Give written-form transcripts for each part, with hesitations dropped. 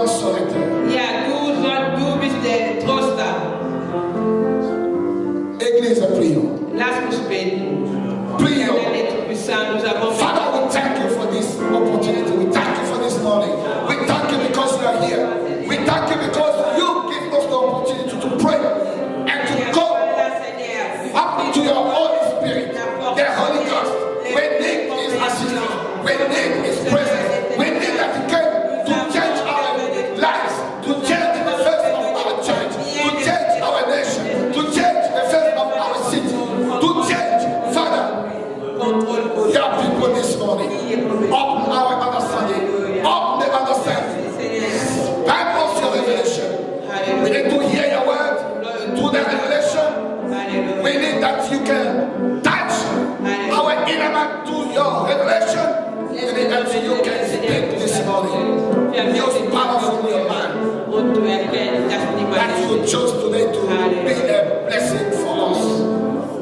consolateurs. Ja, du bist der Tröster. Église, prions. Lass uns beten. Prions. Nous avons Father, we thank you for this opportunity. We thank you for this morning. We thank you because you are here. We thank you because you give us the opportunity to pray and to go up to your Holy Spirit, the Holy Ghost. We need His assistance. We need His presence. We need that He can to change our lives, to change the face of our church, to change our nation, to change the face of our city, to change, Father, your people this morning. Open our understanding. Open the understanding. Back us your revelation. We need to hear your word through the revelation. We need that you can touch our inner man to your revelation. We need that you can speak this morning. Use powerful your man. That you chose today to be a blessing for us.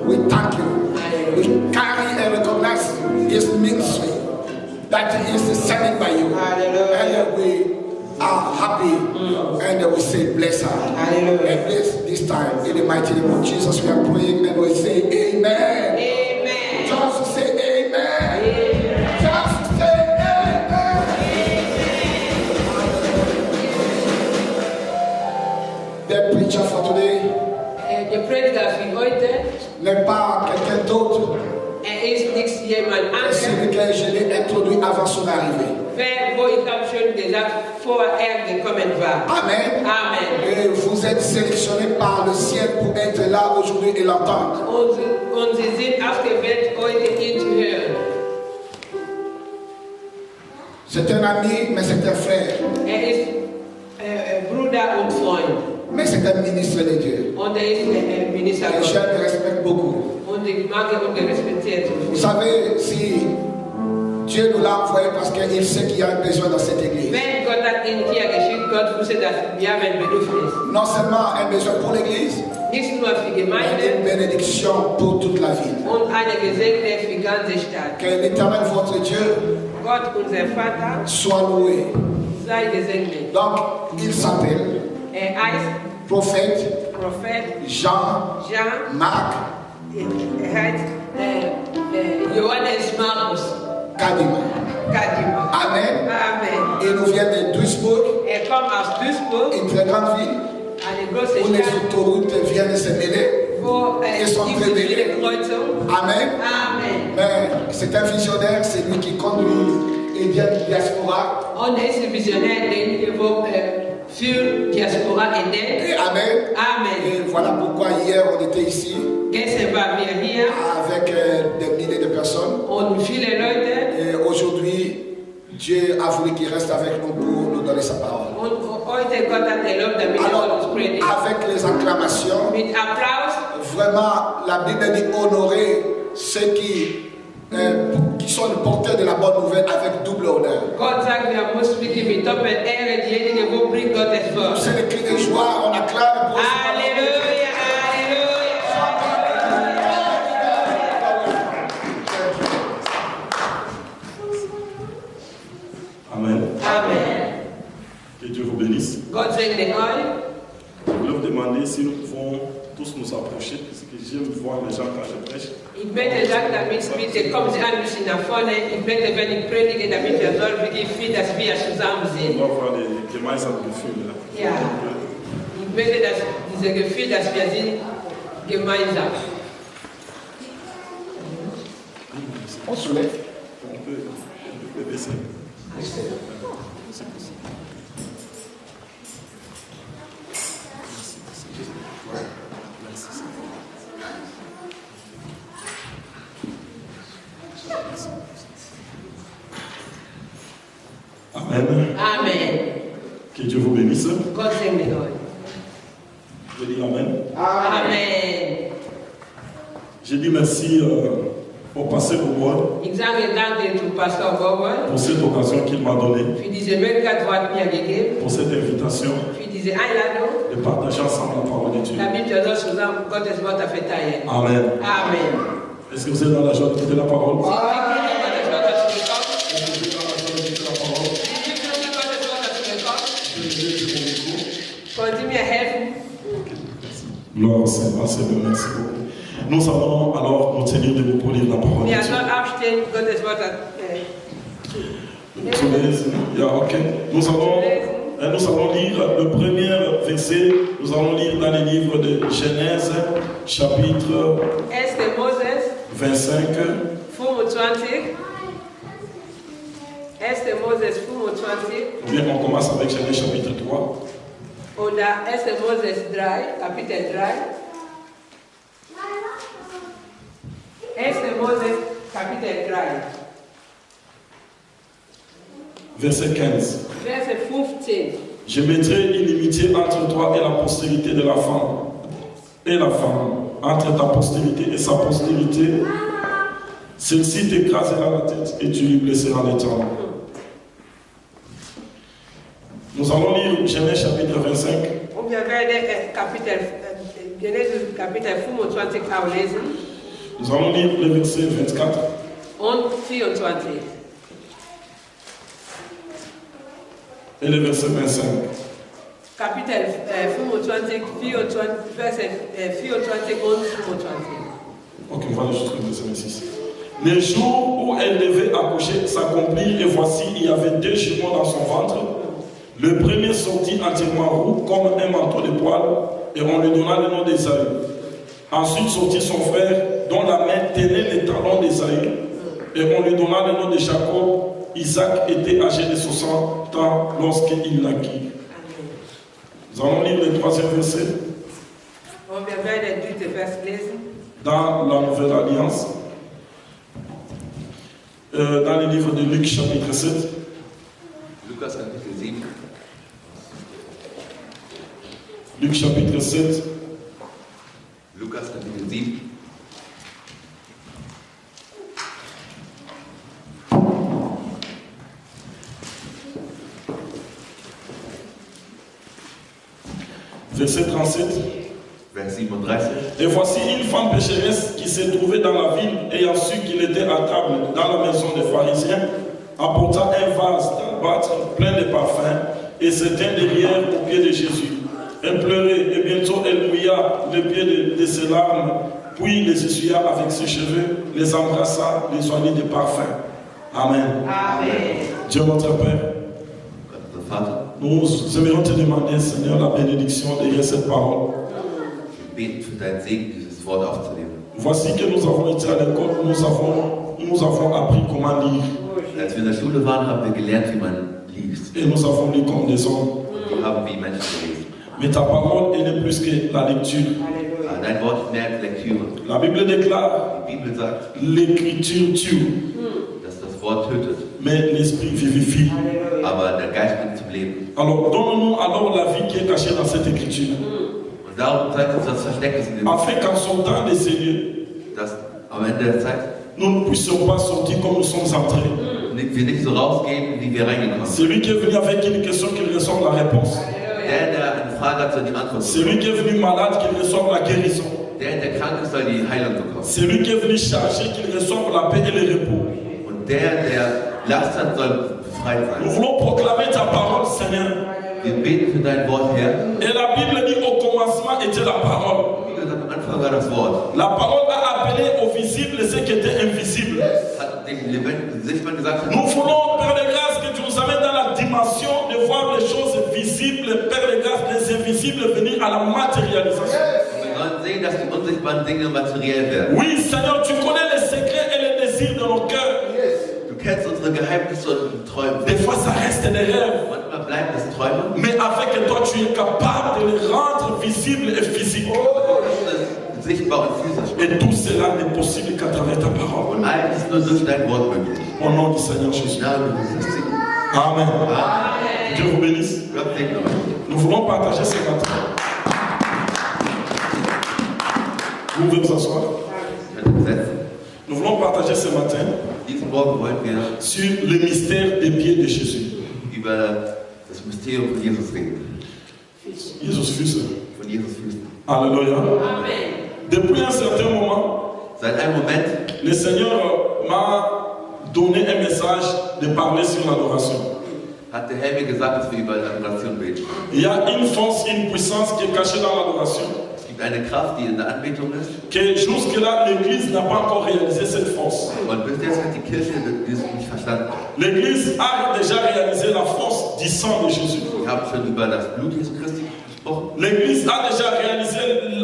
We thank you. We carry and recognize His ministry that He is sending by you. And we are happy and we say bless her. And bless this time in the mighty name of Jesus. We are praying and we say amen. Amen. Just say amen. Just say amen. The preacher for today De prediker van heute n'est pas quelqu'un d'autre. ist nicht jemand C'est anderes. celui que je l'ai introduit avant son arrivée. Wer, wo ich habe schon gesagt, vor gekommen war. Amen. Amen. Et vous êtes sélectionnés par le ciel pour être là aujourd'hui et l'entendre. Und sie sind ausgewählt, heute ihn zu hören. C'est un ami, mais c'est un frère. Ist Bruder und Freund. Mais c'est un ministre de Dieu. Und ist Minister Et je Gottes. le respecte beaucoup. Und ich mag und respektiere Vous ihn. savez, si Dieu nous l'a envoyé parce qu'il sait qu'il y a un besoin dans cette église. Wenn Gott hat ihn hier geschickt, Gott wusste, dass wir haben ein Bedürfnis. Non seulement un besoin pour l'église, Nicht nur für mais une Gemeinde bénédiction pour toute la ville. und eine Gesegnete für die ganze Stadt. Que l'Éternel, votre Dieu, Gott, unser Vater, soit loué. sei gesegnet. Donc, il s'appelle Heißt prophète Prophet Jean, Jean, Marc, heißt Johannes Markus Kadima. Kadima. Amen. Amen. Il nous vient de Duisburg, Kommt aus Duisburg, une très grande ville, eine große où les Stadt, autoroutes viennent se mêler. wo es gibt viele Kreuzungen. Amen. Amen. Mais c'est un visionnaire, c'est lui qui conduit et vient du diaspora. Und er ist ein Visionär, den wo für Diaspora entdeckt. Et Amen. Amen. Et voilà pourquoi hier on était ici Gestern waren wir hier avec des milliers de personnes. und viele Leute. Et aujourd'hui, Dieu a voulu qu'il reste avec nous pour nous donner sa parole. Und heute Gott hat erlaubt, damit Alors, uns predigen. avec les acclamations, Mit Applaus. vraiment, la Bible dit honorer ceux qui sont les porteurs de la bonne nouvelle avec double honneur. Gott sagt, wir müssen wirklich mit Doppel-Ehre diejenigen, wo bringt Gottes Wort. C'est le cri de joie, on acclame pour Halleluja, Halleluja. Amen. Amen. Que Dieu vous bénisse. Gott segne euch. Je voulais vous demander si nous pouvons tous nous approcher, parce que j'aime voir les gens quand je prêche. Ich möchte sagen, damit bitte kommen Sie ein bisschen nach vorne. Ich möchte, wenn ich predige, damit wir so wirklich viel, dass wir zusammen On sind. doit avoir des gemeinsamen Gefühle. Ja. Ich möchte, dass dieses Gefühl, dass wir sind gemeinsam. On soulève. On peut baisser. Amen. Amen. Que Dieu vous bénisse. Gott segne euch. Je dis Amen. Amen. Je dis merci au pasteur Bobo Ich sage danke zu Pastor Bobo pour cette occasion qu'il m'a donnée, für diese Möglichkeit, die er mir gegeben pour cette invitation für diese Einladung, de partager ensemble la parole de Dieu. damit wir so zusammen Gottes Wort verteilen. Amen. Amen. Est-ce que vous êtes dans la joie d'écouter la parole? Sie kriegen Gottes Wort dazu bekommen. Est-ce que vous êtes dans la joie d'écouter la parole? Sie kriegen Gottes Wort dazu bekommen. Je Gloire au Seigneur, merci beaucoup. Nous allons alors nous tenir debout pour lire la parole de Wir Dieu. sollen aufstehen, Gottes Wort Zu lesen. Ja, okay. Nous allons lire le premier verset. Nous allons lire dans le livre de Genèse, chapitre 1. Moses 25. 25. 1. Moses 25. Ou bien on commence avec Genèse, chapitre 3. Oder 1. Moses 3, Kapitel 3. 1. Moses, Kapitel 3. Verset 15. Verse 15. Je mettrai une inimitié entre toi et la postérité de la femme. Et la femme, entre ta postérité et sa postérité, celle-ci t'écrasera la tête et tu lui blesseras les tendons. Nous allons lire Genèse chapitre 25. Und wir werden Genesis Kapitel 25 auch lesen Nous allons lire le verset 24. und 24. Et le verset 25. Kapitel 25, 24, Verse 24 und 25. Ok, on va aller jusqu'au verset 26. Le jour où elle devait accoucher s'accomplit et voici, il y avait 2 jumeaux dans son ventre. Le premier sortit entièrement roux comme un manteau de poils et on lui donna le nom d'Ésaü. Ensuite sortit son frère dont la main tenait les talons d'Ésaü et on lui donna le nom de Jacob. Isaac était âgé de 60 ans lorsqu'il naquit. Nous allons lire le 3e verset Und wir werden den 3. Vers lesen. dans la Nouvelle Alliance, dans le livre de Luc chapitre 7. Lukas Kapitel 7. Luc chapitre 7. Lukas Kapitel 7. Verset 37. Vers 37. Et voici une femme pécheresse qui s'est trouvée dans la ville, ayant su qu'il était à table dans la maison des pharisiens, apporta un vase d'albâtre plein de parfums et se tint derrière aux pieds de Jésus. Elle pleurait et bientôt elle mouilla les pieds de ses larmes, puis les essuya avec ses cheveux, les embrassa, les oignit de parfum. Amen. Amen. Dieu notre Père, Unser Vater, nous aimerions te demander, Seigneur, la bénédiction derrière cette parole. wir beten für deinen Segen, dieses Wort aufzunehmen. Voici que nous avons été à l'école, nous avons appris comment lire. Als wir in der Schule waren, haben wir gelernt, wie man liest. Et nous avons lu comme des hommes. Wir haben wie Menschen gelesen. Mais ta parole, elle est plus que la lecture. Halleluja. Aber dein Wort ist mehr als Lektüre. La Bible déclare, Die Bibel sagt, l'écriture tue, dass das Wort tötet, mais l'esprit vivifie. Halleluja. aber der Geist bringt zum Leben. Alors donne-nous alors la vie qui est cachée dans cette écriture. Und darum zeigt uns das Verstecknis in dem Afin qu'en sortant de ces lieux, dass am Ende der Zeit nous ne puissions pas sortir comme nous sommes entrés. wir nicht so rausgehen, wie wir reingekommen sind. Celui qui est venu avec une question, qu'il reçoive la réponse. Der eine Frage hat, soll die Antwort bekommen. Celui qui est venu malade, qu'il reçoive la guérison. Der krank ist, soll die Heilung bekommen. Celui qui est venu chargé, qu'il reçoive la paix et le repos. Und der Last hat, soll befreit Nous sein. voulons proclamer ta parole, Seigneur. Wir beten für dein Wort, Herr. Et la Bible dit au commencement était la parole. Wie gesagt, am Anfang war das Wort. La parole a appelé au visible ce qui était invisible. Hat dem Lebendigen Sichtbar gesagt, Nous voulons, Père de grâce, que tu nous amènes dans la dimension de voir les choses visibles, Père de grâce, les invisibles venir à la matérialisation. wir sollen sehen, dass die unsichtbaren Dinge materiell werden. Oui, Seigneur, tu connais les secrets et les désirs de nos cœurs. Du kennst unsere Geheimnisse und Träume. Des fois, ça reste des rêves. Manchmal bleiben es Träume. Mais avec toi, tu es capable de les rendre visibles et physiques. Das ist sichtbar und physisch. Et tout cela n'est possible qu'à travers ta parole. Und all das ist nur durch dein Wort möglich. Au nom du Seigneur Jésus. Ja, du bist es. Amen. Amen. Dieu vous bénisse. Gott segne euch. Nous voulons partager ce matin. Vous pouvez vous asseoir. Könnt ihr setzen. Nous voulons partager ce matin Diesen Morgen wollen wir sur le mystère des pieds de Jésus. über das Mysterium von Jesus reden. Jesus Füße. Von Jesus Füßen. Alléluia. Amen. Depuis un certain moment, Seit einem Moment le Seigneur m'a donné un message de parler sur l'adoration. hat der Herr mir gesagt, dass wir über Adoration beten. Il y a une force, une puissance qui est cachée dans l'adoration. Es gibt gibt eine Kraft, die in der Anbetung ist. que jusque-là, l'Église n'a pas encore réalisé cette force. Und bis jetzt hat die Kirche das nicht verstanden. L'Église a déjà réalisé la force du sang de Jésus. Wir haben schon über das Blut Jesu Christi gesprochen. L'Église a déjà réalisé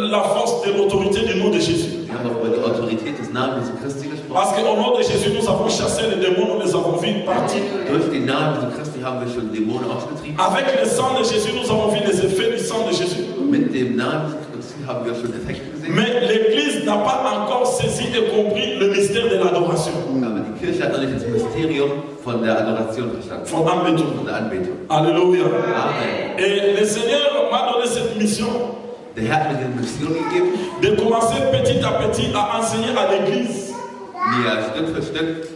la force de l'autorité du nom de Jésus. Wir haben auch über die Autorität des Namens Jesu Christi gesprochen. Parce qu'au nom de Jésus, nous avons chassé les démons, nous les avons vus partir. Durch den Namen Jesu Christi haben wir schon Dämonen ausgetrieben. Avec le sang de Jésus, nous avons vu les effets du sang de Jésus. Mit dem Namen Jesu Christi haben wir schon Effekte gesehen. Mais l'Église n'a pas encore saisi et compris le mystère de l'adoration. Aber die Kirche hat noch nicht das Mysterium von der Adoration verstanden. Von Anbetung. Von der Anbetung. Alléluia. Amen. Et le Seigneur m'a donné cette mission Der Herr hat mir die Mission gegeben, de commencer petit à petit à enseigner à l'Église, mir Stück für Stück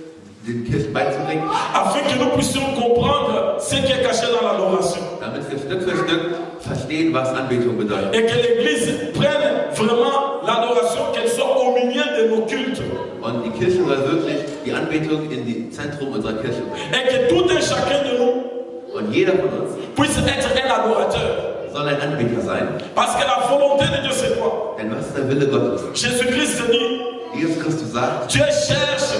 den Kirchen beizubringen, afin que nous puissions comprendre ce qui est caché dans l'adoration. damit wir Stück für Stück verstehen, was Anbetung bedeutet. Et que l'Église prenne vraiment l'adoration, qu'elle soit au milieu de nos cultes. Und die Kirche soll wirklich die Anbetung in die Zentrum unserer Kirche bringen. Et que tout un chacun de nous Und jeder von uns puisse être un adorateur. soll ein Anbeter sein. Parce que la volonté de Dieu, c'est quoi? Denn was ist der Wille Gottes? Jésus-Christ dit, Jesus Christus sagt, Dieu cherche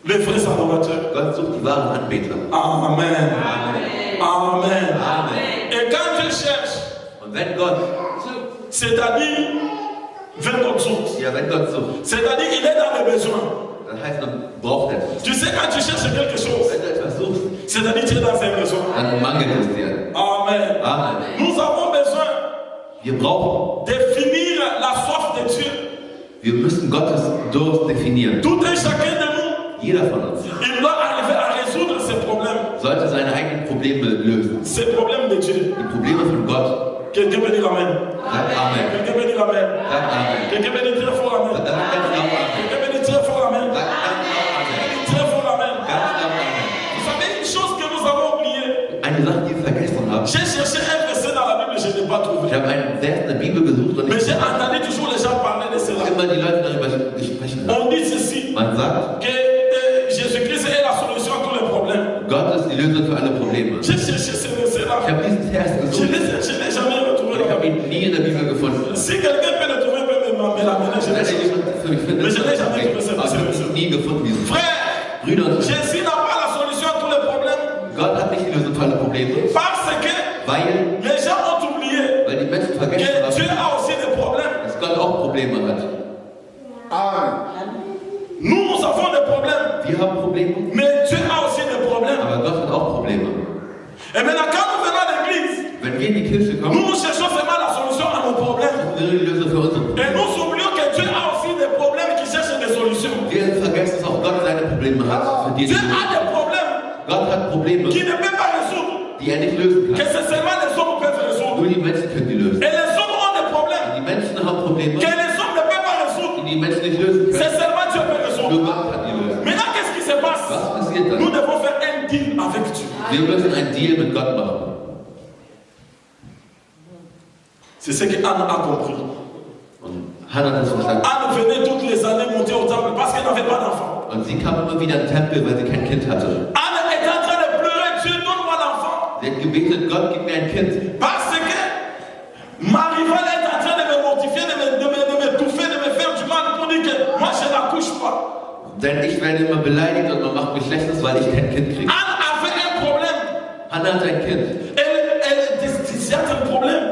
les vrais adorateurs. Gott sucht die wahren Anbeter. Amen. Amen. Amen. Amen. Et quand Dieu cherche, Und wenn Gott, c'est-à-dire, wenn Gott sucht, ja, wenn Gott sucht, c'est-à-dire il est dans les besoins. dann heißt man braucht etwas. Tu sais, quand tu cherches quelque chose, Wenn du etwas suchst, c'est-à-dire tu es dans un besoin. dann mangelt es dir. Amen. Amen. Nous avons besoin Wir brauchen, définir la soif de Dieu. wir müssen Gottes Durst definieren. Tout un chacun de nous, Jeder von uns il doit arriver à résoudre ces problèmes. sollte seine eigenen Probleme lösen. Ces problèmes de Dieu. Die Probleme von Gott. Quelqu'un peut dire Amen. Sag Amen. Quelqu'un peut dire Amen. Sag Amen. Quelqu'un peut dire très fort Amen. Sag ganz laut Amen. Quelqu'un peut dire très fort Amen. Sag ganz laut Amen. Très fort Amen. Ganz laut Amen. Vous savez une chose que nous avons oubliée. Eine Sache, die wir vergessen haben. J'ai cherché un verset dans la Bible, je n'ai pas trouvé. Ich habe einen Vers in der Bibel gesucht und Mais ich j'ai entendu toujours les gens parler de cela. immer die Leute darüber sprechen. On dit ceci, Man sagt, que Jésus-Christ est la solution à tous les problèmes. Gott ist die Lösung für alle Probleme. J'ai cherché ce verset-là. Ich habe diesen Vers Je gesucht. l'ai jamais retrouvé. Ich habe ihn nie in der Bibel gefunden. Si quelqu'un peut le trouver, peut me l'amener. Je Wenn l'ai er cherché. jemand für mich findet, Mais je l'ai jamais okay. trouvé, Aber ich habe ihn nie gefunden, diesen Vers. Frère, Brüder und Schwestern, Jésus n'a pas la solution à tous les problèmes. Gott hat nicht die Lösung für alle Probleme, Parce que weil les gens ont oublié die Menschen que vergessen Dieu haben, a aussi des problèmes. dass Gott auch Probleme hat. Amen. Nous avons des problèmes. Wir haben Probleme, Mais Dieu a aussi des problèmes. aber Gott hat auch Probleme. Et maintenant, quand nous venons à l'église, Wenn wir in die Kirche kommen, nous cherchons seulement la solution à nos problèmes. wir die Lösung für unsere Et Probleme. nous oublions que Dieu a aussi des problèmes qui cherchent des solutions. Wir vergessen, dass auch Gott seine Probleme hat. Für die Dieu a des problèmes Gott hat Probleme, qu'il ne peut pas résoudre. die er nicht lösen Que kann. c'est seulement les hommes qui peuvent résoudre. Nur die Menschen können die lösen. Et les hommes ont des problèmes Die Menschen haben Probleme, que les hommes ne peuvent pas résoudre. die die Menschen nicht lösen C'est können. seulement Dieu qui peut Nur résoudre. Gott kann die lösen. Maintenant, qu'est-ce qui se passe? Was passiert Nous dann? devons faire un deal avec Dieu. Wir müssen einen Deal mit Gott machen. C'est ce que Anne a compris. Und Hannah hat das verstanden. Anne venait toutes les années monter au temple parce qu'elle n'avait pas d'enfant. Und sie kam immer wieder in den Tempel, weil sie kein Kind hatte. Anne était en train de pleurer, Dieu donne-moi l'enfant. Sie hat gebetet, Gott, gib mir ein Kind. Parce que ma rivale est en train de me mortifier, de m'étouffer, de me faire du mal pour dire que moi je n'accouche pas. Denn ich werde immer beleidigt und man macht mich schlechtes, weil ich kein Kind kriege. Anne avait un problème. Hannah hat ein Kind. Elle a un problème.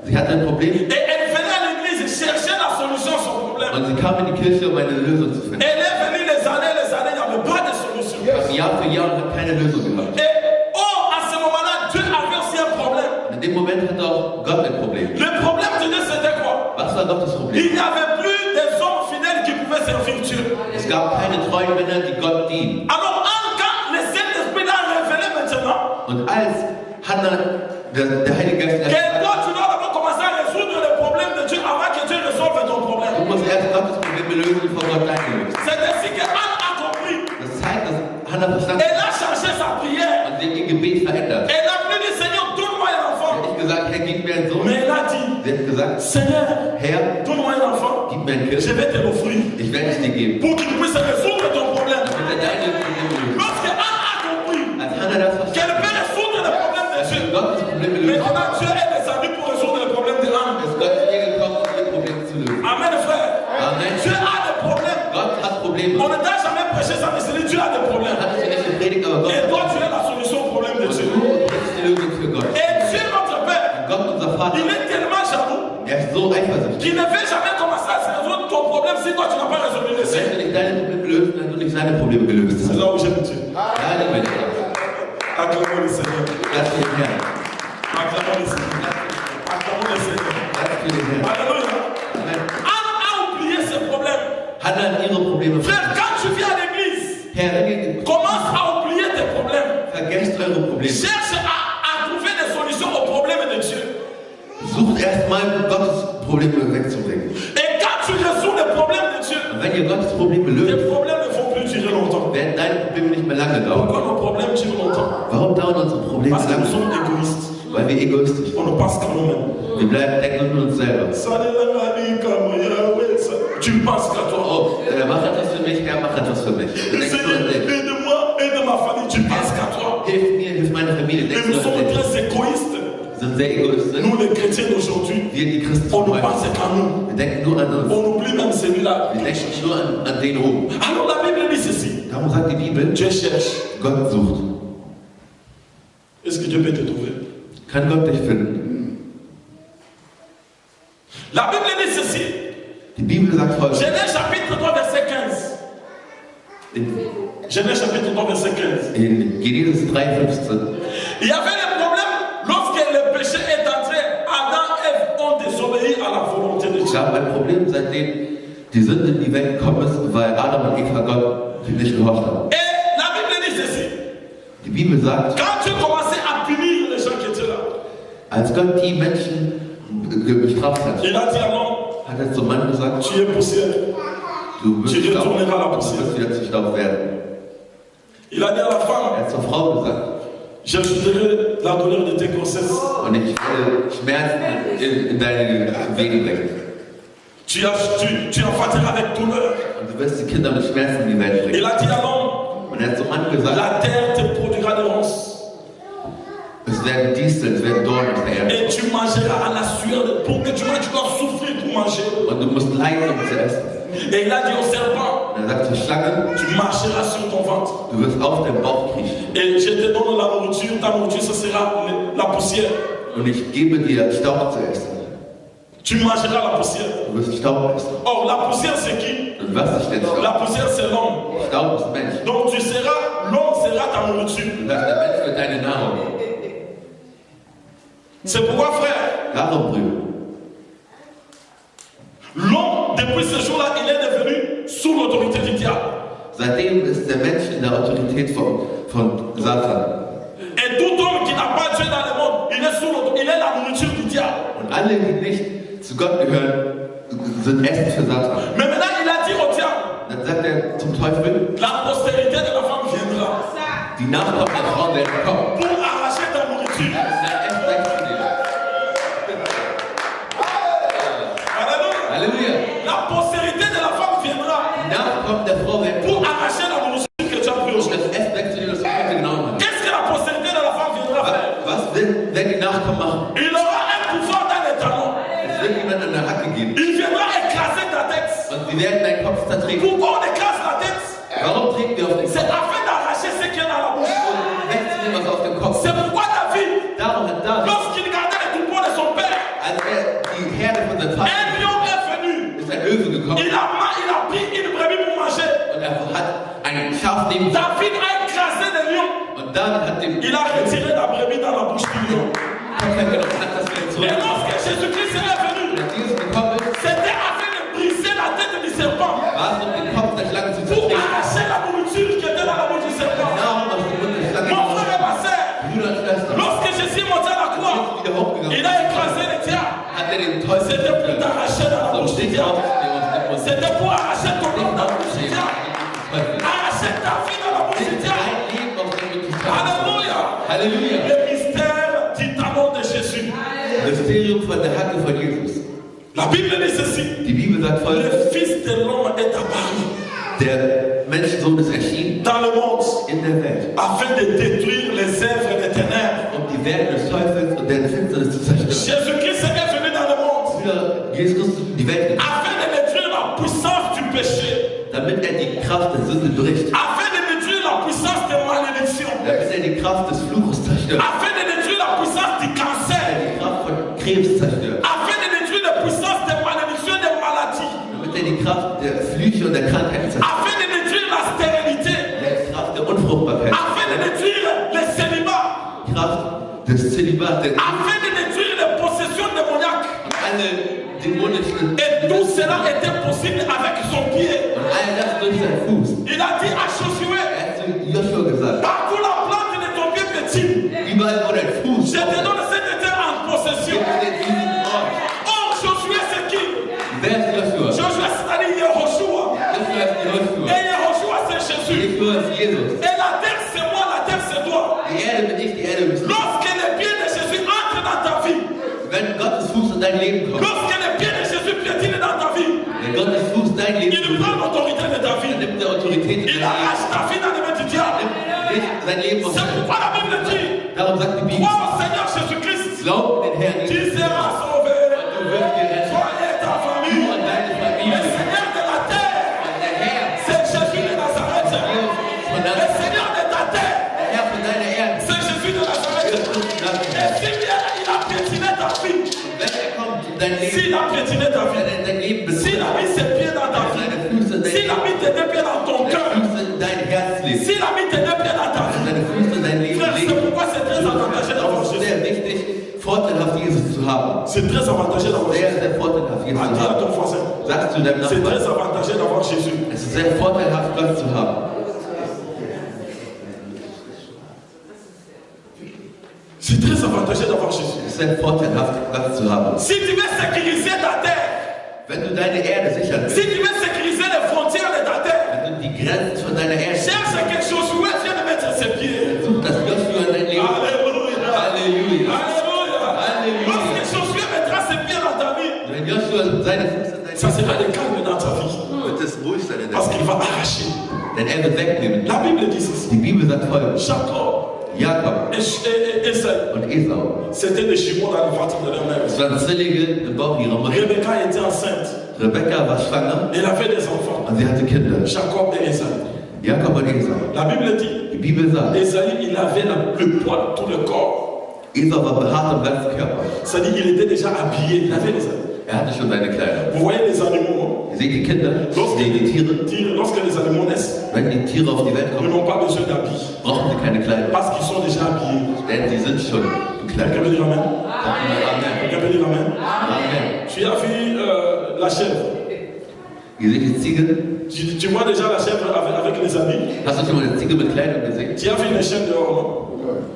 Sie hatte ein Problem Et elle venait à l'église chercher la solution à son problème. und sie kam in die Kirche, um eine Lösung zu finden. Elle est venue les années, il n'y avait pas de solution. Jahr für Jahr und hat keine Lösung gehabt. Et à ce moment-là, Dieu avait aussi un problème. In dem Moment hatte auch Gott ein Problem. Le problème de Dieu, c'était quoi? Was war Gottes Problem? Il n'y avait plus des hommes fidèles qui pouvaient servir Dieu. Es gab keine treuen Männer, die Gott dienen. Alors, quand le Saint-Esprit l'a révélé maintenant, Und als Hannah, der Heilige Geist, que toi, tu dois d'abord commencer à résoudre les problèmes de Dieu avant que Dieu résolve ton du problème. musst erst Gottes Probleme lösen, bevor Gott deine löst. C'est ainsi que Anne a compris. Das zeigt, dass Hannah verstanden Elle hat a changé sa prière. und sie hat ihr Gebet verändert. Elle a prié, Seigneur, donne-moi un Sie enfant. hat nicht gesagt, Herr, gib mir einen Sohn. Mais elle a dit, Sie hat gesagt, Seigneur, Herr, donne-moi un enfant. gib mir ein Je Kind. vais te l'offrir Ich werde es dir geben. pour qu'il puisse résoudre ton problème. Damit er deine Probleme löst. Lorsque Anne a compris Als Hannah das qu'elle verstanden peut résoudre les problèmes de hat, Dieu, dass Gottes Probleme lösen maintenant kann, Dieu est descendu pour résoudre les problèmes de Anne. ist Gott hier gekommen, Probleme gelöst C'est hat. là où j'aime Dieu. Ja, liebe ich. Acclamons le Seigneur. Lass den Herrn. Acclamons le Seigneur. Acclamons le Seigneur. Lass den Herrn. Alléluia. Amen. Anne a oublié ses problèmes. Hannah hat ihre Probleme Frère, vergessen. quand tu viens à l'église, Herr, wenn ihr commence à oublier tes problèmes. vergesst eure Probleme. Cherche à trouver des solutions aux problèmes de Dieu. Sucht erstmal Gottes Probleme wegzubringen. Et quand tu résous les problèmes de Dieu, Und wenn ihr Gottes Probleme tes löst, problèmes ne vont plus durer longtemps. werden deine Probleme nicht mehr lange Pourquoi dauern. nos problèmes durent longtemps? Warum dauern unsere Probleme Parce que nous lange? sommes égoïstes. Weil wir egoistisch sind. On ne pense qu'à nous-mêmes. Wir bleiben denken an uns selber. Tu ne penses qu'à toi. Oh, mach etwas für mich, Herr, mach etwas für mich. Du denkst nur an dich. Aide-moi, aide ma famille. Tu penses qu'à toi. Hilf mir, hilf meiner Familie. Et Denkst nous nur an sommes dich. très égoïstes. Wir sind sehr egoistisch. Nous, les chrétiens d'aujourd'hui, Wir, die Christen, on ne heute, pense qu'à nous. wir denken nur an uns. On oublie même celui-là. Wir denken nur an den oben. Alors la Bible dit ceci. Darum sagt die Bibel, Dieu cherche. Gott sucht. Est-ce que Dieu peut te trouver? Kann Gott dich finden? La Bible dit ceci. Die Bibel sagt folgendes. Genèse chapitre 3, verset 15. Genèse chapitre 3, verset 15. In Genesis 3,15. Il y avait des problèmes lorsque le péché est entré. Adam et Ève ont désobéi à la volonté de Es Dieu. gab ein Problem, seitdem die Sünde in die Welt gekommen ist, weil Adam und Eva Gott nicht gehorcht haben. Et la Bible dit ceci. Die Bibel sagt, Quand Dieu commençait à punir les gens qui étaient là, als Gott die Menschen bestraft hat, il a dit à l'homme, hat er zum Mann gesagt, tu es poussière. du wirst Tu Staub, retourneras à la du poussière. wirst wieder zu Staub werden. Il a dit à la femme, Er hat zur Frau gesagt, j'ajouterai la douleur de tes grossesses. und ich werde Schmerzen in deine Wege bringen. Tu enfanteras avec douleur. Und du wirst die Kinder mit Schmerzen in die Welt bringen. Il a dit à l'homme, Und er hat zum Mann gesagt, la terre te produira des ronces. es werden Disteln, es werden Dornen auf der Erde. Et tu mangeras à la sueur de pour que tu manges, tu dois souffrir pour manger. Und du musst leiden, um zu essen. Et il a dit au serpent, Und er sagt zur Schlange, tu marcheras sur ton ventre. du wirst auf dem Bauch kriechen. Et je te donne la nourriture, ta nourriture, ce sera la poussière. Und ich gebe dir Staub zu essen. Tu mangeras la poussière. Du wirst Staub essen. Or, la poussière, c'est qui? Und was ist denn La Staub? poussière, c'est l'homme. Staub ist Mensch. Donc, l'homme sera ta nourriture. Und das der Mensch wird deine Nahrung. C'est pourquoi, frère, Darum, Brüder, l'homme, depuis ce jour-là, il est devenu sous l'autorité du diable. seitdem ist der Mensch in der Autorität von Satan. Et tout homme qui n'a pas Dieu dans le monde, il est la nourriture du diable. Und alle, die nicht zu Gott gehören, sind Essen für Satan. Mais maintenant, il a dit au diable, Dann sagt er zum Teufel, la postérité de la femme viendra die Nachkommen der Frau werden kommen. pour arracher ta nourriture. Sein Essen wegzunehmen. Alléluia. Halleluja. La postérité de la femme viendra Die Nachkommen der Frau werden pour kommen. arracher la nourriture que tu as pris Um aujourd'hui. das Essen wegzunehmen, das du heute genommen hast. Qu'est-ce que la postérité de la femme viendra faire? Was werden die Nachkommen machen? Il aura un pouvoir dans les talons. Es wird jemand an der Hacke geben. Il viendra écraser ta tête. Und sie werden deinen Kopf zertreten. Pourquoi on écrase la tête? Warum treten wir auf den C'est Kopf? afin d'arracher ce qui est dans la bouche. Um wegzunehmen, was auf dem Kopf C'est ist. pourquoi David, Darum hat David, lorsqu'il gardait les troupeaux de son père, als er die Herde von seinem un Vater lion est venu. ist ein Löwe gekommen Il a pris une brebis pour manger. und er hat ein Schaf neben sich. David a écrasé le lion. Und David hat den Il a retiré la brebis dans la bouche du lion. Kopf weggenommen und hat das wieder Et zurück. lorsque Jésus-Christ est Und venu, als Jesus gekommen ist, c'était afin de briser la tête du serpent war es um den Kopf der Schlange zu pour zertreten. arracher la nourriture qui était dans la bouche du serpent. Darum aus dem Mund der Schlange Mon frère et ma sœur, Bruder und Schwester, lorsque Jésus est monté à la croix, wieder hochgegangen il a écrasé le diable. hat er den Teufel C'était pour zertreten. t'arracher dans la So bouche du steht diable. aufzunehmen aus dem Mund. C'était pour arracher ton nom dans la bouche du Den diable. Teufel. Arracher ta vie dans la bouche du diable. Dein Leben aus dem Mund des Teufels. Alléluia. Halleluja. Le mystère du talon de Jésus. Mysterium von der Hacke von Jesus. La Bible dit ceci. Die Bibel sagt Le folgendes: Fils de l'homme est apparu Der Menschensohn ist erschienen dans le monde in der Welt, afin de détruire les œuvres des ténèbres. um die Werke des Teufels und der Finsternis zu zerstören. Jésus-Christ est venu dans le monde Für Jesus Christus in die Welt gekommen, afin de détruire la puissance du péché, damit er die Kraft der Sünde bricht, afin de détruire la puissance des malédictions, damit er die Kraft des Fluches zerstört, afin de détruire la puissance du cancer, die Kraft von Krebs zerstört, afin de détruire la puissance des malédictions et des maladies, damit er die Kraft der Flüche und der Krankheiten zerstört, afin de détruire la stérilité, détruire les célibats, Kraft des Zölibats, afin de détruire les possessions démoniaques. alle dämonischen Et tout cela était possible avec son pied. und all das durch seinen Fuß. Il a dit à Josué, Er hat zu Joshua gesagt, partout la plante de ton pied petit, überall wo dein Fuß je te donne cette terre en possession. gibt dir diesen Ort. Or, Josué c'est qui? Wer ist Joshua? Josué c'est-à-dire Yehoshua. Joshua ist Joshua. Et Yehoshua c'est Jésus. Joshua ist Jesus. Et la terre c'est moi, la terre c'est toi. Die Erde bin ich, die Erde bist du. Lorsque les pieds de Jésus entrent dans ta vie, Wenn Gottes Fuß in dein Leben kommt, lorsque les pieds de Jésus piétinent dans ta vie, wenn Gottes Fuß dein Leben il prend berührt, l'autorité de ta dann vie. nimmt er Autorität in Il dein Leben. arrache ta vie dans les mains du diable. Nimmt sein Leben aus C'est deinem pourquoi la Bible dit, Darum sagt die Bibel, crois au Seigneur Jésus-Christ, glaub in den Herrn tu Jesus, seras sauvé. du wirst gerettet. Toi et ta Du famille. und deine Le Familie. Seigneur de la terre, Und der Herr, c'est Jésus de Nazareth. Jesus von Le Nazareth, Seigneur de ta terre, der Herr von deiner Erde, c'est Jésus de Nazareth. Christus von Et Nazareth. si bien il a piétiné ta vie, Wenn er kommt in dein Leben, s'il a piétiné ta wenn vie, er dein Leben s'il a mis ses pieds dans ta vie, seine Füße in dein s'il a mis tes deux pieds dans ton cœur, Füße in dein Herz legt, s'il a mis tes deux pieds dans ta vie, seine Füße in dein Leben frère, c'est legt, pourquoi c'est très avantageux d'avoir es ist Jésus. sehr wichtig, vorteilhaft Jesus zu haben. C'est très avantageux d'avoir Sehr, Jésus. sehr vorteilhaft Jesus Ah, zu dis à ton haben. voisin, Sagst du deinem c'est très Nachbarn, avantageux d'avoir Jésus. es ist sehr vorteilhaft, Gott zu haben. C'est très avantageux d'avoir Jésus. Es ist sehr vorteilhaft, Gott zu haben. Si tu veux sécuriser ta terre, Wenn du deine Erde sichern si willst, tu veux sécuriser les frontières de ta terre, wenn du die Grenzen von deiner Erde cherche que Josué vienne mettre ses pieds. such, dass Joshua in dein Leben. Alléluia. Halleluja. Alléluia. Alléluia. Lorsque Josué mettra ses pieds dans ta vie, Wenn Joshua seine Füße in dein ça sera le calme dans ta vie. wird es ruhig sein in Parce deinem qu'il va arracher. Leben. Denn er wird wegnehmen. La Bible dit ceci. Die Bibel sagt folgendes: Jacob Jakob et Esaü, und Esau, c'était des jumeaux dans le ventre de leur mère. es waren Zwillinge im Bauch ihrer Mutter. Rebecca était enceinte. Rebekka war schwanger Elle avait des enfants. und sie hatte Kinder. Jacob et Esaü. Jakob und Esau. La Bible dit, Die Bibel sagt, Esaü, il avait le poids de tout le corps. Esau war behaart am ganzen Körper. C'est-à-dire qu'il était déjà habillé. Il avait les habits. Er hatte schon seine Kleider. Vous voyez les animaux, Ihr seht die Kinder, lorsque die Tiere. lorsque les animaux naissent, Wenn die Tiere auf die Welt ils kommen, n'ont pas besoin d'habits. brauchen sie keine Kleider. Parce qu'ils sont déjà habillés. Denn sie sind schon Quelqu'un gekleidet. peut dire Amen. Sag mal Amen. Quelqu'un peut dire Amen. Amen. Tu as vu la chèvre. Ihr seht die Ziege. Tu vois déjà la chèvre avec les habits. Hast du schon mal eine Ziege mit Kleidung gesehen? Tu as vu les chiens dehors, non?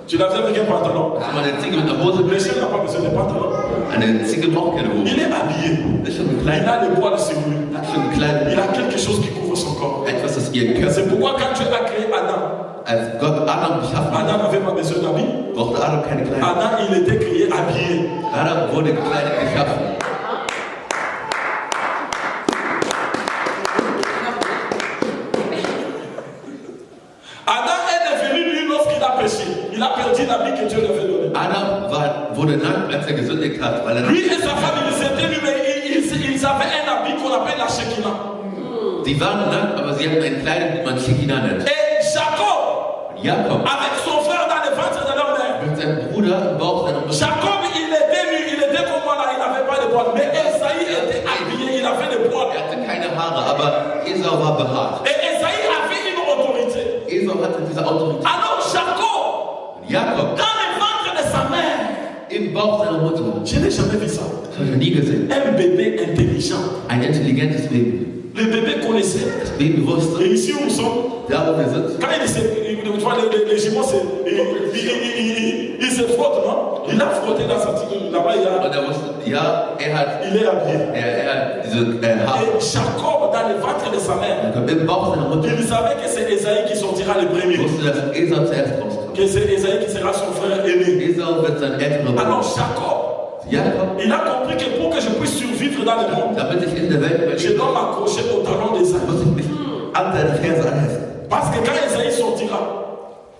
Tu l'as vu avec un pantalon. Hast du mal eine Ziege mit einer Hose Le gesehen? chien n'a pas besoin de pantalon. Eine Ziege braucht keine Hose. Il est habillé. Ist schon Il gekleidet. a le poids de ses nuits. Hat schon gekleidet. Il a quelque chose qui couvre son corps. Etwas, das ihren Körper. C'est pourquoi quand Dieu a créé Adam, Als Gott Adam geschaffen hat, Adam n'avait pas besoin d'habits. brauchte Adam keine Kleidung. Adam, il était créé habillé. Adam wurde gekleidet geschaffen. Adam est devenu lui lorsqu'il a péché. Il a perdu l'habit que Dieu lui avait donné. Adam wurde nackt, als er gesündigt hat, weil er Lui et sa femme, ils étaient lui, mais ils avaient un habit qu'on appelle la Shekinah. Sie waren nackt, aber sie hatten eine Kleidung, die man Shekinah nennt. Et Jacob, Jakob avec son frère dans le ventre de leur mère. mit seinem Bruder im Bauch seiner Mutter. Jacob, il était nu, il était comme moi là, il n'avait pas de poils. Mais Esaïe était habillé, il avait des poils. Er hatte keine Haare, aber Esau war behaart. Et Esaïe avait une autorité. Esau hatte diese Autorität. Alors Jacob, Jakob dans le ventre de sa mère, im Bauch seiner Mutter. je n'ai jamais vu ça. Das habe ich noch nie gesehen. Un bébé intelligent. Ein intelligentes Baby. Le bébé connaissait. Das Baby wusste, Et ici où nous sommes, da wo wir sind, quand les jumeaux, il se frotte, non? Il a frotté dans sa tige. Là-bas, und er wusste, ja, il est habillé. er hat diese Haare. Et Jacob, dans le ventre de sa mère, Im Bauch seiner Mutter il savait que c'est Esaïe qui sortira le premier. wusste, dass Esau zuerst rauskommt. Que c'est Esaïe qui sera son frère aîné. Esau wird sein älterer Alors Bruder. Jacob, Jakob, il a compris que pour que je puisse survivre dans le monde, damit ich in der Welt je überlebe, dois m'accrocher au talon d'Esaïe. muss ich mich an seine Ferse anheften. Parce que quand Esaïe sortira,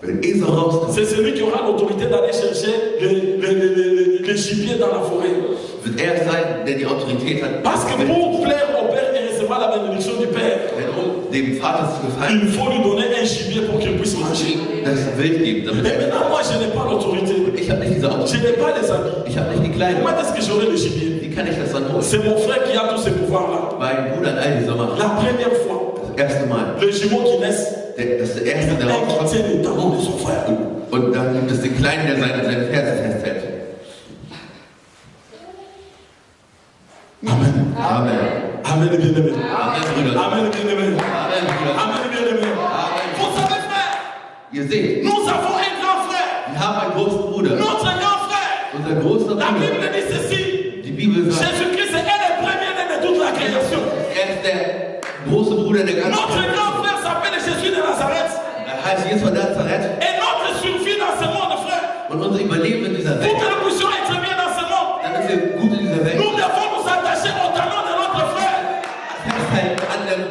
Wenn Esau rauskommt, c'est celui qui aura l'autorité d'aller chercher les gibiers dans la forêt. wird er sein, der die Autorität hat. Parce que pour plaire au Père et recevoir la bénédiction du Père, Denn um dem Vater zu gefallen, il faut lui donner un gibier pour qu'il puisse manger. das Wild geben, damit Mais maintenant, moi, je n'ai pas l'autorité. ich habe nicht diese Je Autorität. n'ai pas les habits. Ich habe nicht die Kleidung. Comment est-ce que j'aurai le gibier? Wie kann ich das dann holen? C'est mon frère qui a tous ces pouvoirs-là. Mein Bruder hat all diese Macht. La première fois, Das Das erste Mal. Les jumeaux qui naissent, Das ist der erste, der un qui rauskommt. tient les talons de son frère. Und dann gibt es den Kleinen, der seine Ferse festhält. Amen. Amen. Amen, bien-aimé. Amen, Brüder. Amen, bien-aimé. Amen, Brüder. Amen, bien-aimé. Vous savez, frère, Ihr seht, nous avons un grand frère. wir haben einen großen Bruder. Notre grand frère. Unser großer La Bruder. Bible dit ceci. Die Bibel sagt, Jésus-Christ est le premier-né de toute la création. er ist der große Bruder der ganzen Notre Welt. grand frère s'appelle Jésus de Nazareth. Er heißt Jesus von Nazareth. Et notre survie dans ce monde, frère, Und unser Überleben in dieser pour Welt, que nous puissions être bien dans ce monde, damit wir gut in dieser Welt nous devons nous attacher au talon de notre frère. festhalten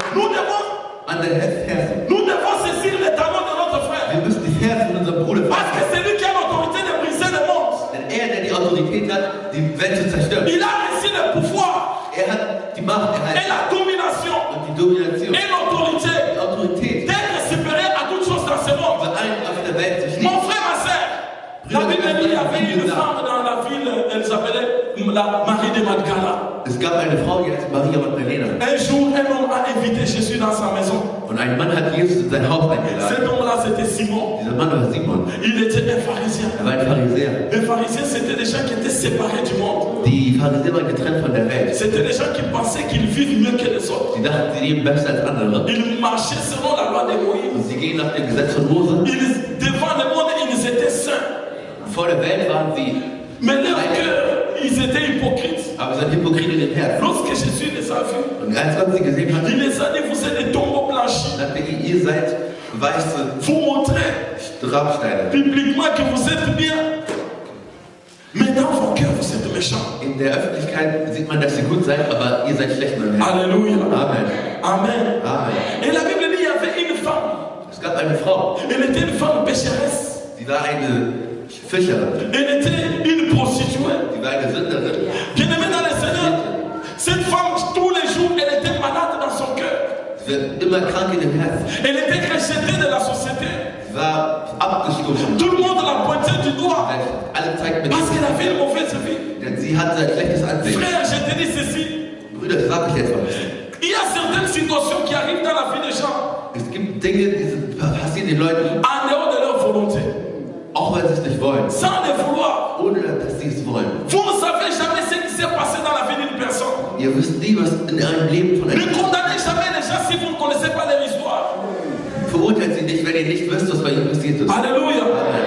an der Ferse. Nous devons saisir le talon de notre frère. Wir müssen die Ferse von unserem Bruder Parce que festhalten. c'est lui qui a l'autorité de briser le monde. Denn er, der die Autorität hat, die Welt zu zerstören. Il a reçu le pouvoir Er hat die Macht et erhalten la domination und die Domination, et l'autorité die Autorität, d'être supérieur à toutes choses dans ce monde. über allen auf der Welt zu stehen. Mon frère, ma soeur, la Bible dit qu'il y avait une femme dans la ville, elle s'appelait la Marie de Magdala. Es gab eine Frau, die heißt Maria Magdalena. Un jour, un homme a invité Jésus dans sa maison. Und ein Mann hat Jesus in sein Haus eingeladen. Cet homme-là, c'était Simon. Dieser Mann war Simon. Il était un pharisien. Er war ein Pharisäer. Les pharisiens, c'était des gens qui étaient séparés du monde. Die Pharisäer waren getrennt von der Welt. C'était des gens qui pensaient qu'ils vivent mieux que les autres. Sie dachten, sie leben besser als andere. Ils marchaient selon la loi de Moïse. Und sie gehen nach dem Gesetz von Mose. Devant le monde, ils étaient saints. Vor der Welt waren sie, Mais leur cœur, ils étaient hypocrites. aber sie sind Hypokriten in den Herzen. Lorsque Jésus les a vus, Und als Gott sie gesehen hat, il les a dit, vous êtes des tombeaux blanchis. sagte er, ihr seid weiße Vous montrez Grabsteine. publiquement que vous êtes bien. Mais dans vos cœurs, vous êtes méchants. In der Öffentlichkeit sieht man, dass ihr gut seid, aber ihr seid schlecht in eurem Herzen. Alléluia. Amen. Amen. Amen. Et la Bible dit, il y avait une femme. Es gab eine Frau, Elle était une femme pécheresse. sie war eine Fischerin, Elle était une prostituée. sie war eine Sünderin. Bien-aimée dans le Seigneur, cette femme, tous les jours, elle était malade dans son cœur. Sie war immer krank in dem Herzen. Elle était rejetée de la société. Sie war abgestoßen. Tout le monde la pointait du doigt. Alle zeigten mit Parce qu'elle avait une mauvaise vie. denn sie hatte ein schlechtes Ansehen. Frère, je te dis ceci. Brüder, sag ich jetzt was. Il y a certaines situations qui arrivent dans la vie des gens Es gibt Dinge, die passieren den Leuten, en dehors de leur volonté. auch wenn sie es nicht wollen, Sans le vouloir. ohne dass sie es wollen. Vous ne savez jamais ce qui s'est passé dans la vie d'une personne. Ihr wisst nie, was in einem Leben von Ne einem condamnez jamais les gens si vous ne connaissez pas leur histoire. verurteilt sie nicht, wenn ihr nicht wisst, was bei ihnen passiert ist. Alléluia.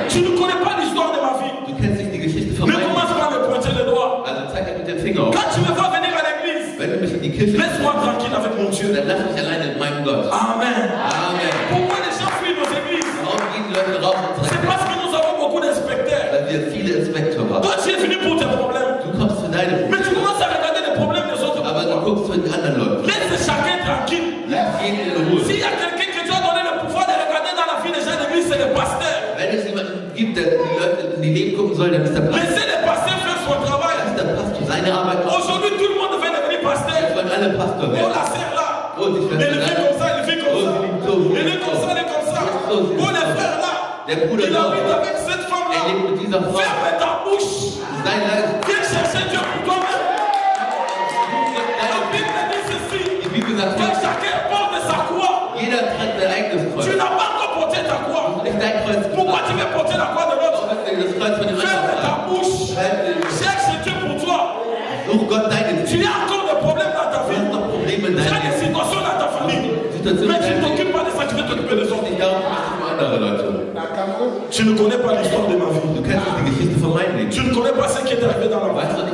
Tu ne connais pas l'histoire de ma vie. Du kennst nicht die Geschichte von Mais meinem Leben. commence pas à me pointer le doigt. Also zeig mir mit dem Finger auf. Quand tu me vois venir à l'église, Wenn du mich in die Kirche laisse-moi tranquille avec mon Dieu. dann lass mich alleine mit meinem Gott. Amen. Amen. Pourquoi les gens fuient nos églises? Warum gehen die Leute raus und C'est sagen, parce que nous avons beaucoup d'inspecteurs. weil wir viele Inspektoren haben. Toi, tu es venu pour tes problèmes. Du kommst für deine Mais tu Probleme, commences à regarder les problèmes des autres. aber du guckst für die anderen Leute. Laisse chacun tranquille. Lass jeden in Ruhe. S'il y a quelqu'un que tu as donné le pouvoir de regarder dans la vie des gens de l'église, c'est le pasteur. Wenn es jemanden gibt, der die Leute in die Leben gucken soll, dann ist der Pastor. Laissez le pasteur faire son travail. Lass der Pastor seine Arbeit machen. Aujourd'hui, tout le monde veut devenir pasteur. Wir wollen alle Pastor Oh, werden. la sœur là. Oh, die Elle Schwester fait da. comme ça, elle fait comme ça. Elle est comme ça, elle est comme ça. Oh, Oh, le frère là. Der Bruder Il da. habite avec cette femme Er là. lebt mit dieser Frau. Ferme ta bouche. Sein Leid. Viens chercher Dieu pour toi-même. La Bible dit ceci. Die Bibel sagt, Que chacun porte sa croix. jeder trägt sein eigenes Kreuz. Tu n'as pas encore porté ta croix. Nicht dein Kreuz. Pourquoi tu veux porter la croix de l'autre? Warum willst du das Kreuz von dem Ferme anderen ta tragen? bouche. Cherche Dieu pour toi. Such Gott deine Tu as encore des problèmes dans ta Du vie. hast noch Probleme in Tu as deinem des Leben. situations dans ta famille. Situation Mais in tu ne deinem Leben. t'occupes pas de ça, tu veux t'occuper des autres. Nicht darum, du bist um andere Leute. Tu ne connais pas l'histoire de ma vie. Du kennst nicht die Geschichte von meinem Leben. Tu ne connais pas ce qui est arrivé dans la Weißt vie. du